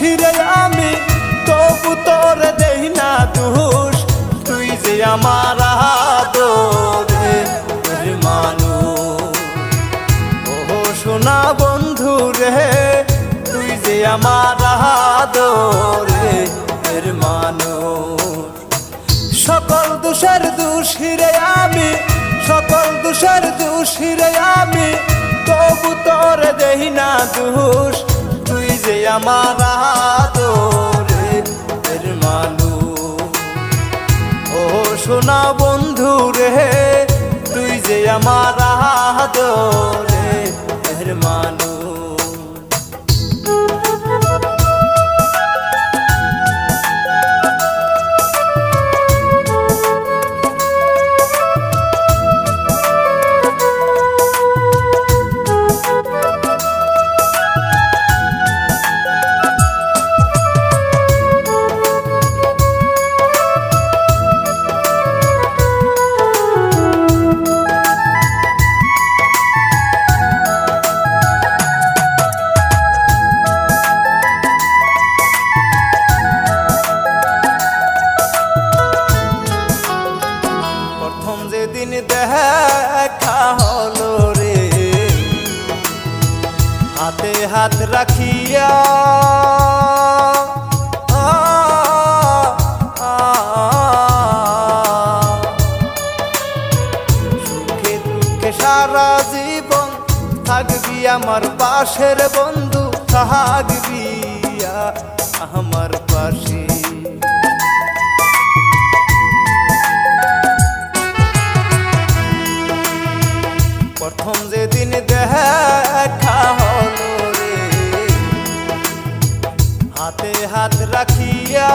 দোষী রে আমি, তবু তোরে দেই না দোষ। তুই যে আমার আদরের মানুষ, ও সোনা বন্ধু রে, তুই যে আমার আদরের মানুষ। সকল দোষের দোষী রে আমি, সকল দোষের দোষী রে আমি, তবু তোরে দেই না দোষ। তুই যে আমার আদরের মানুষ, ও সোনা বন্ধু রে, তুই যে আমার আদরের মানুষ। যেদিন দেখা হলো রে, হাতে হাত রাখিয়া, সুখে দুঃখে সারা জীবন থাকবি আমার পাশের বন্ধু, থাকবি আমার পাশে। প্রথম যেদিন দেখা হলো রে, হাতে হাত রাখিয়া,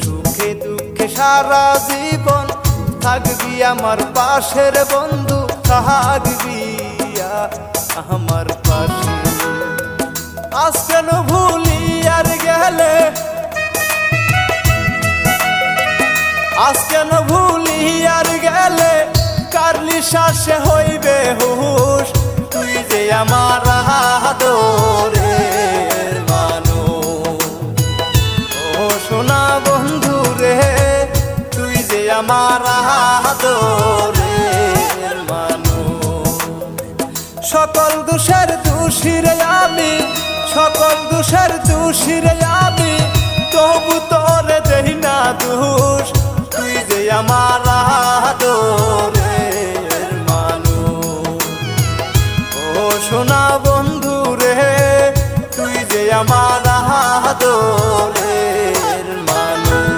সুখে দুঃখে সারা জীবন থাকবি আমার পাশের বন্ধু, থাকবি আমার পাশে। আজ কেন ভুলি আর গেলে, আজ কেন ভুলি আর গেলে, কারলি শ্বাসে হইবে হুশ। তুই যে আমার আদরের মানুষ, ও সোনা বন্ধু রে, তুই যে আমার আদরের মানুষ। সকল দোষের দোষী রে আমি, সকল দোষের দোষী রে আমি, তবু তোরে দেই না দোষ। তুই যে আমার আদরের মানুষ, ও সোনা বন্ধু রে, তুই যে আমার আদরের মানুষ।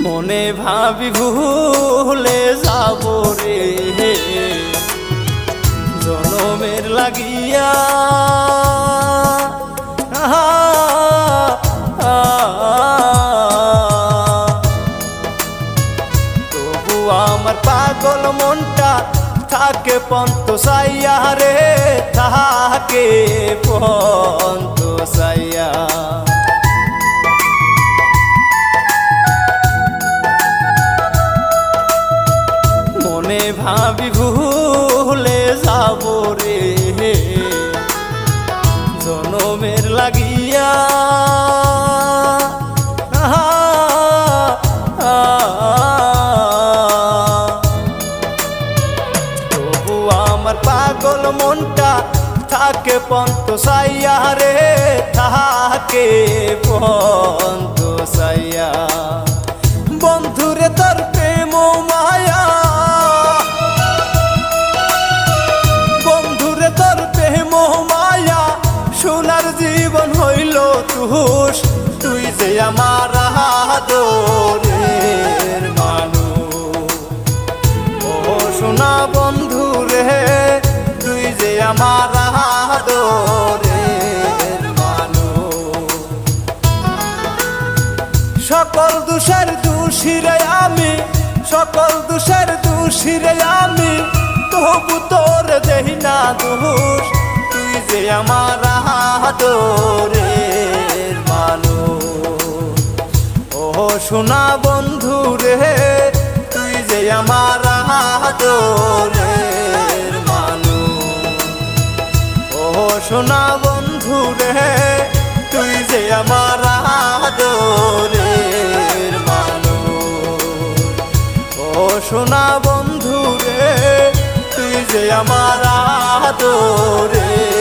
মনে ভাবি ভুলে যাব রে, জনমের লাগিয়া, তবু আমার পাগল মনটা থাকে পন্ত সাইয়া রে, থাকে পন্ত সাইয়া। মনে ভাবি ভুলে যাব রে, জনমের লাগিয়া, তবু আমার পাগল মনটা থাকে পন্ত সাইয়া রে, থাকে পন্ত সাইয়া। বন্ধুরে তোর প্রেম মায়া, বন্ধুরে তোর প্রেম মায়া, সোনার জীবন হইল তুষ। তুই যে আমার আদরের মানুষ, ও সোনা বন্ধু রে, তুই যে আমার আদরের মানুষ। সকল দোষের দোষী রে আমি, তবু তোর দেই না দোষ। তুই যে আমার আদরের মানুষ, ও সোনা বন্ধু রে, তুই যে আমার আদরের মানুষ। ও সোনা বন্ধু রে, তুই যে আমার আদরের মানুষ। ও সোনা বন্ধু রে, তুই যে আমার আদরের